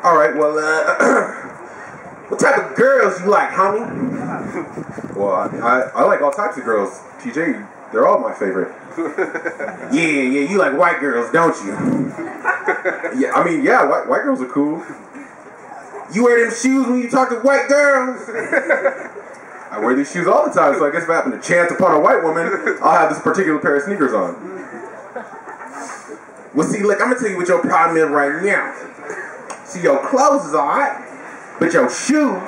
Alright, well, what type of girls you like, homie? Well, I like all types of girls. TJ, they're all my favorite. Yeah, you like white girls, don't you? Yeah, I mean, yeah, white girls are cool. You wear them shoes when you talk to white girls? I wear these shoes all the time, so I guess if I happen to chance upon a white woman, I'll have this particular pair of sneakers on. Well, see, look, I'm gonna tell you what your problem is right now. See, your clothes is alright, but your shoes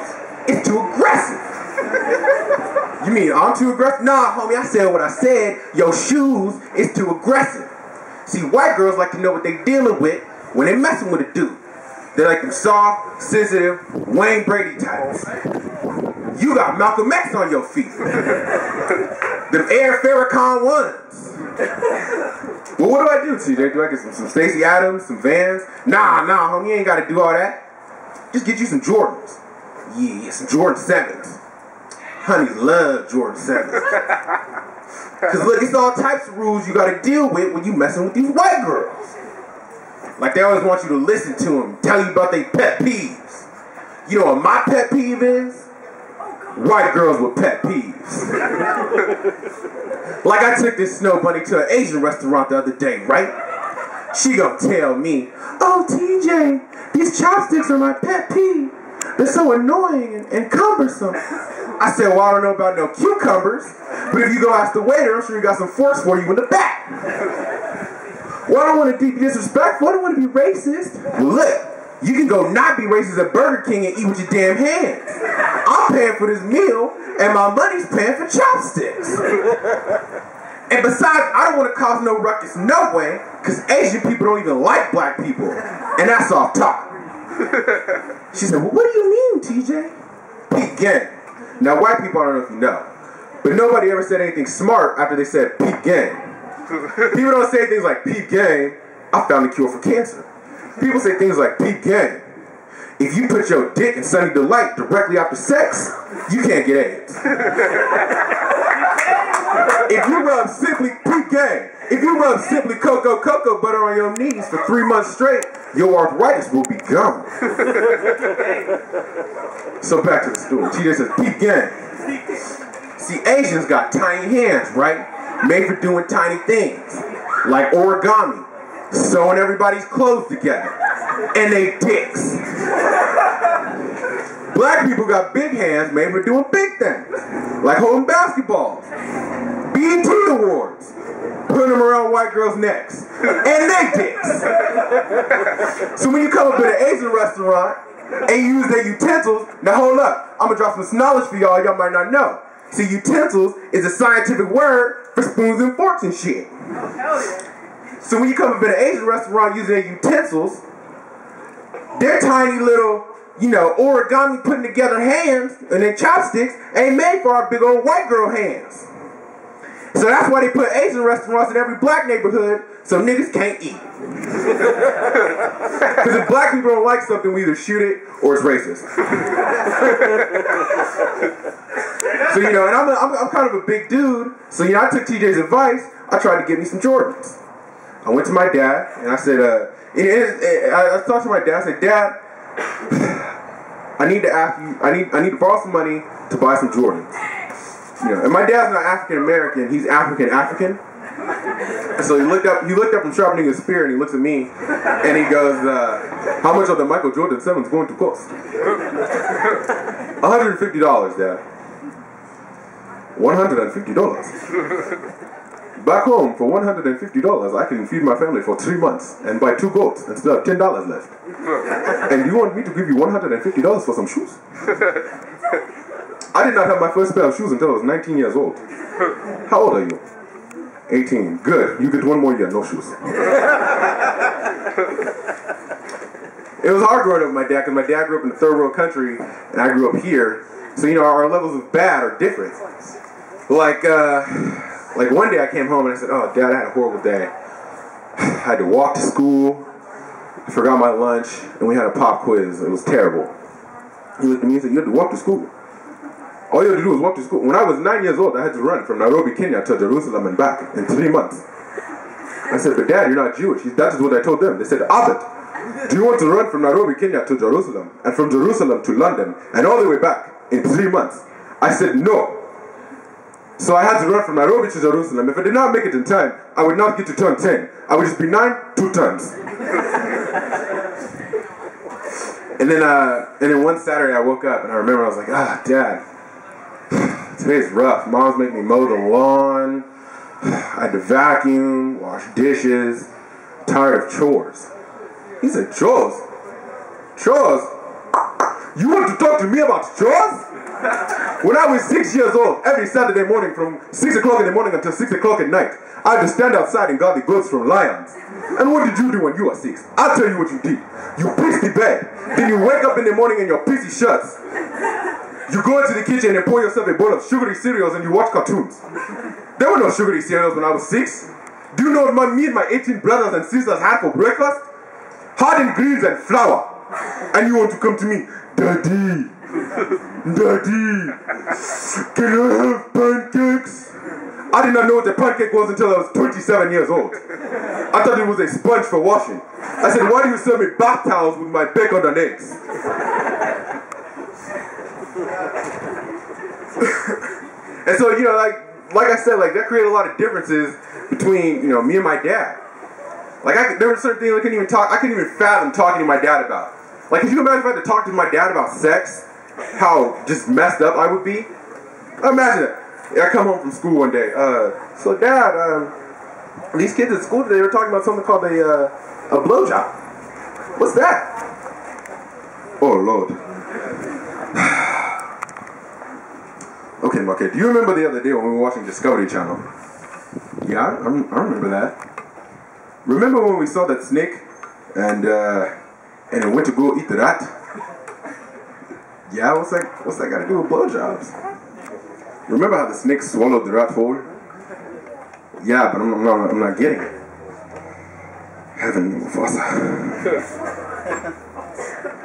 is too aggressive. You mean I'm too aggressive? Nah, homie, I said what I said. Your shoes is too aggressive. See, white girls like to know what they dealing with when they messing with a dude. They like them soft, sensitive, Wayne Brady types. You got Malcolm X on your feet. Them Air Farrakhan ones. Well, what do I do, TJ? Do I get some Stacey Adams, some Vans? Nah, homie, you ain't gotta do all that. Just get you some Jordans. Yeah, some Jordan 7s. Honeys love Jordan 7s. Cause look, it's all types of rules you gotta deal with when you messing with these white girls. Like they always want you to listen to them, tell you about their pet peeves. You know what my pet peeve is? White girls with pet peeves. Like I took this snow bunny to an Asian restaurant the other day, right? She gonna tell me, oh TJ, these chopsticks are my pet peeve. They're so annoying and cumbersome. I said, well, I don't know about no cucumbers, but if you go ask the waiter, I'm sure he got some forks for you in the back. Well, I don't want to be disrespectful, I don't want to be racist. Well, look, you can go not be racist at Burger King and eat with your damn hands. I'm paying for this meal, and my money's paying for chopsticks. And besides, I don't want to cause no ruckus no way, because Asian people don't even like black people. And that's off top. She said, well, what do you mean, TJ? Peep gang. Now, white people, I don't know if you know, but nobody ever said anything smart after they said peep gang. People don't say things like peep gang, I found a cure for cancer. People say things like peep gang. If you put your dick in Sunny Delight directly after sex, you can't get AIDS. If you rub simply peep gang, if you rub simply cocoa butter on your knees for 3 months straight, your arthritis will be gone. So back to the story. She just says peep gang. See, Asians got tiny hands, right? Made for doing tiny things, like origami, sewing everybody's clothes together, and they dicks. Black people got big hands made for doing big things, like holding basketballs, BET awards, putting them around white girls' necks, and they dicks. So when you come up to an Asian restaurant and you use their utensils, now hold up, I'm gonna drop some knowledge for y'all might not know. See, utensils is a scientific word for spoons and forks and shit. So when you come up in an Asian restaurant using their utensils, their tiny little, you know, origami putting together hands and then chopsticks ain't made for our big old white girl hands. So that's why they put Asian restaurants in every black neighborhood so niggas can't eat. Because if black people don't like something, we either shoot it or it's racist. So, you know, and I'm kind of a big dude, so, you know, I took TJ's advice. I tried to get me some Jordans. I went to my dad, and I said, I talked to my dad, I said, Dad, I need to ask you, I need to borrow some money to buy some Jordans. You know, and my dad's not African American, he's African. And so he looked up from sharpening his spear, and he looks at me, and he goes, how much are the Michael Jordan 7s going to cost? $150, Dad. $150. Back home, for $150, I can feed my family for 3 months and buy 2 goats and still have $10 left. And you want me to give you $150 for some shoes? I did not have my first pair of shoes until I was 19 years old. How old are you? 18. Good. You get 1 more year, no shoes. It was hard growing up with my dad, because my dad grew up in the third world country, and I grew up here. So, you know, our levels of bad are different. Like one day I came home and I said, oh, Dad, I had a horrible day. I had to walk to school, I forgot my lunch, and we had a pop quiz. It was terrible. He looked at me and said, you had to walk to school. All you had to do was walk to school. When I was 9 years old, I had to run from Nairobi, Kenya to Jerusalem and back in 3 months. I said, but Dad, you're not Jewish. That is what I told them. They said, Abed, Do you want to run from Nairobi, Kenya to Jerusalem, and from Jerusalem to London, and all the way back in 3 months? I said no. So I had to run from Nairobi to Jerusalem. If I did not make it in time, I would not get to turn 10. I would just be 9 2 times. And then one Saturday I woke up and I remember I was like, Dad, today's rough. Mom's making me mow the lawn. I had to vacuum, wash dishes. Tired of chores. He said, chores? Chores? You want to talk to me about chores? When I was 6 years old, every Saturday morning from 6 o'clock in the morning until 6 o'clock at night, I had to stand outside and guard the goats from lions. And what did you do when you were 6? I'll tell you what you did. You pissed the bed. Then you wake up in the morning in your pissy shirts. You go into the kitchen and pour yourself a bowl of sugary cereals and you watch cartoons. There were no sugary cereals when I was 6. Do you know what me and my 18 brothers and sisters had for breakfast? Hardened greens and flour. And you want to come to me, Daddy, Daddy, can I have pancakes? I did not know what a pancake was until I was 27 years old. I thought it was a sponge for washing. I said, why do you serve me bath towels with my bacon and eggs? And so, like I said, that created a lot of differences between, me and my dad. There were certain things I couldn't even fathom talking to my dad about. Like, could you imagine if I had to talk to my dad about sex? How just messed up I would be? Imagine it. I come home from school one day. So Dad, these kids at school today were talking about something called a blowjob. What's that? Oh, Lord. Okay, do you remember the other day when we were watching Discovery Channel? Yeah, I remember that. Remember when we saw that snake and it went to go eat the rat? Yeah, what's that got to do with blowjobs? Remember how the snake swallowed the rat whole? Yeah, but I'm not getting it. Heaven, Mufasa.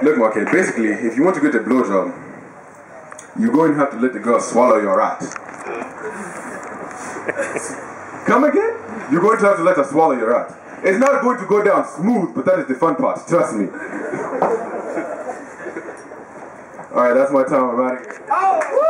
Look, Marquette, basically, if you want to get a blowjob, you're going to have to let the girl swallow your rat. Come again? You're going to have to let her swallow your rat. It's not going to go down smooth, but that is the fun part, trust me. Alright, that's my time, everybody. Oh, woo!